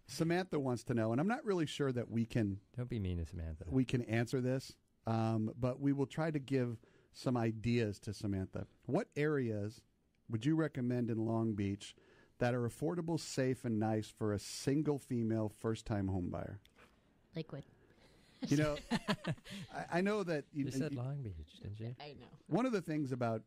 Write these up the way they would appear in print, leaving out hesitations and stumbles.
Samantha wants to know, and I'm not really sure that we can. Don't be mean to Samantha. We can answer this, but we will try to give some ideas to Samantha. What areas would you recommend in Long Beach that are affordable, safe, and nice for a single female first-time home buyer? Lakewood. You know, I know that you said Long Beach, didn't you? I know. One of the things about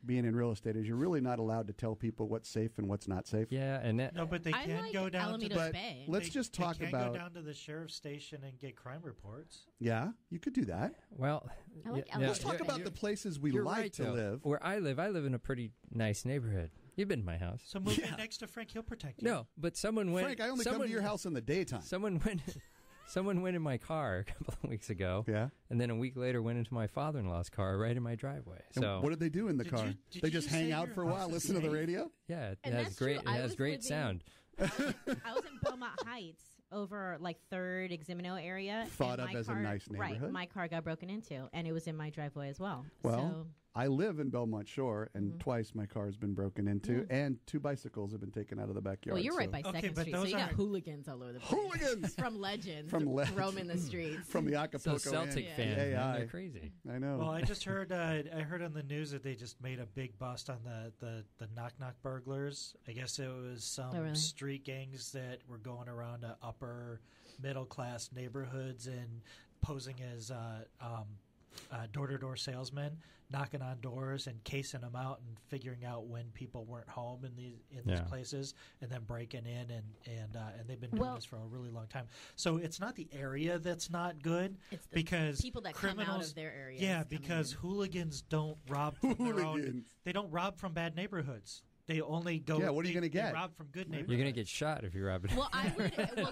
being in real estate is you're really not allowed to tell people what's safe and what's not safe. Yeah, and no, but they can go down to the Bay. Let's just talk they can about go down to the sheriff's station and get crime reports. Yeah, you could do that. Well, let's talk about the places we like to live. Where I live in a pretty nice neighborhood. You've been to my house. So move in next to Frank. He'll protect you. No, but someone went. Frank, I only come to your house in the daytime. Someone went in my car a couple of weeks ago. Yeah. And then a week later went into my father-in-law's car right in my driveway. So what did they do in the car? They just hang out for a while, listen to the radio? Yeah, it has great sound. I was in Beaumont Heights over like 3rd Eximino area. Thought of as a nice neighborhood. Right. My car got broken into, and it was in my driveway as well. Well, I live in Belmont Shore, and twice my car has been broken into, and 2 bicycles have been taken out of the backyard. Well, you're right by 2nd Street, so you got hooligans all over the place. Hooligans! From legends. Roaming the streets. From the Acapulco Celtic fans. They're crazy. I know. Well, I just heard I heard on the news that they just made a big bust on the knock-knock burglars. I guess it was some street gangs that were going around to upper middle-class neighborhoods and posing as door-to-door salesmen, knocking on doors and casing them out and figuring out when people weren't home in these places, and then breaking in and they've been doing this for a really long time. So it's not the area that's not good, it's the because people that come out of their area. Yeah, because hooligans don't rob from their own. They don't rob from bad neighborhoods. They only go. Yeah, what are you going to get? They rob from good neighborhoods. You're going to get shot if you rob it. Well,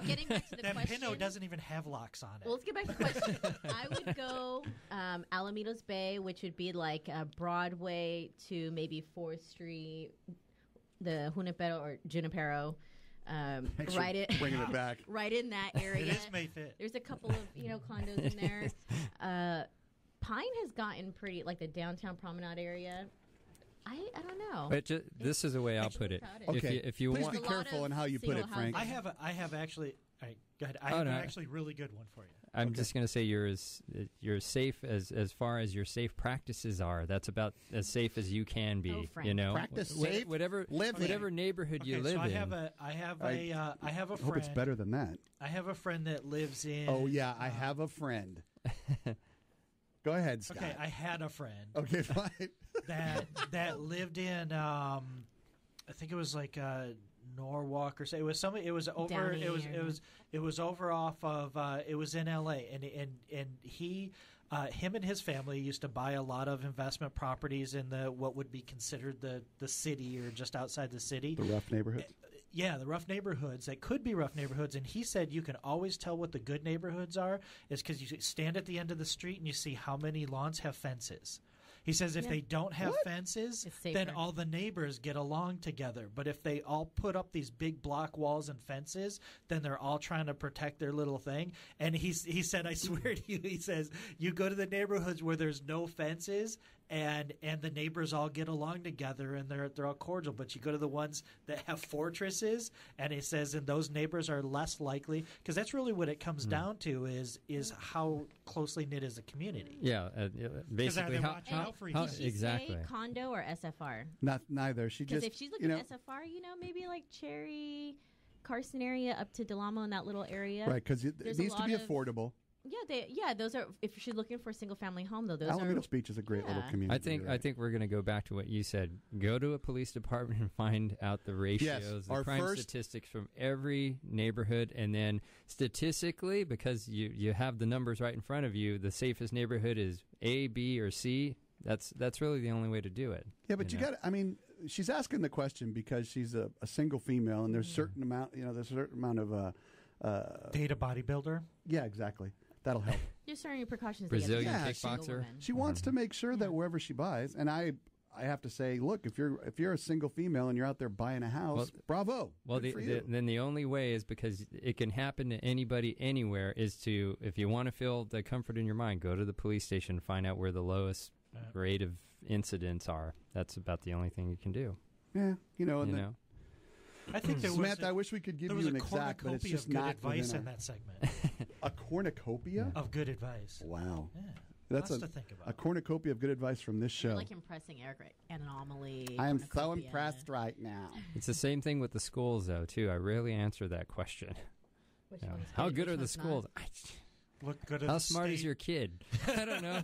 getting back to the that question. Pinot doesn't even have locks on it. Well, let's get back to the question. I would go Alamitos Bay, which would be like Broadway to maybe 4th Street, the Junipero. Bringing it back. Right in that area. This may fit. There's a couple of condos in there. Pine has gotten pretty, like the downtown promenade area. I don't know. But this is the way I'll put it. Okay. If you Please want, be careful in how you put it, Frank. I have actually. All right, go ahead. I have an actually really good one for you. I'm just going to say you're safe as far as your safe practices are. That's about as safe as you can be. Practice safe, whatever neighborhood you live in. I have a friend. I hope it's better than that. I have a friend that lives in. Oh yeah, I have a friend. Go ahead, Scott. Okay, I had a friend. Okay, fine. that lived in I think it was like Norwalk or so. It was something. It was over. It was over off of. It was in L.A. and he, him and his family used to buy a lot of investment properties in what would be considered the city or just outside the city. The rough neighborhoods. Yeah, the rough neighborhoods that could be rough neighborhoods. And he said you can always tell what the good neighborhoods are is because you stand at the end of the street and you see how many lawns have fences. He says if they don't have fences, then all the neighbors get along together. But if they all put up these big block walls and fences, then they're all trying to protect their little thing. And he said, I swear to you, he says, you go to the neighborhoods where there's no fences and the neighbors all get along together and they're all cordial. But you go to the ones that have fortresses, and he says, and those neighbors are less likely, because that's really what it comes down to is how closely knit is a community. Yeah, basically how exactly condo or SFR? Neither. Because if she's looking at SFR, maybe like Cherry, Carson area up to Del Amo in that little area. Right, because it needs to be affordable. Yeah, those are. If she's looking for a single family home, though, those Alamitos Beach is a great little community. I think we're going to go back to what you said. Go to a police department and find out the ratios, the crime statistics from every neighborhood, and then statistically, because you have the numbers right in front of you, the safest neighborhood is A, B, or C. That's really the only way to do it. Yeah, but you got. I mean, she's asking the question because she's a single female, and there's certain amount. There's a certain amount of data bodybuilder. Yeah, exactly. That'll help. Just certain precautions. Brazilian kickboxer. She wants to make sure that wherever she buys, and I have to say, look, if you're a single female and you're out there buying a house, bravo. Well, then the only way is, because it can happen to anybody anywhere, is to, if you want to feel the comfort in your mind, go to the police station and find out where the lowest rate of incidents are. That's about the only thing you can do. Yeah, I think there Samantha, I wish we could give you an exact, but it's just not advice in that segment. A cornucopia of good advice. Wow. Yeah. That's to think about. A cornucopia of good advice from this show. You're like impressing Eric, right? Anomaly. I am so impressed right now. It's the same thing with the schools, though, too. I rarely answer that question. How good are the schools? Look good. How smart is your kid? I don't know.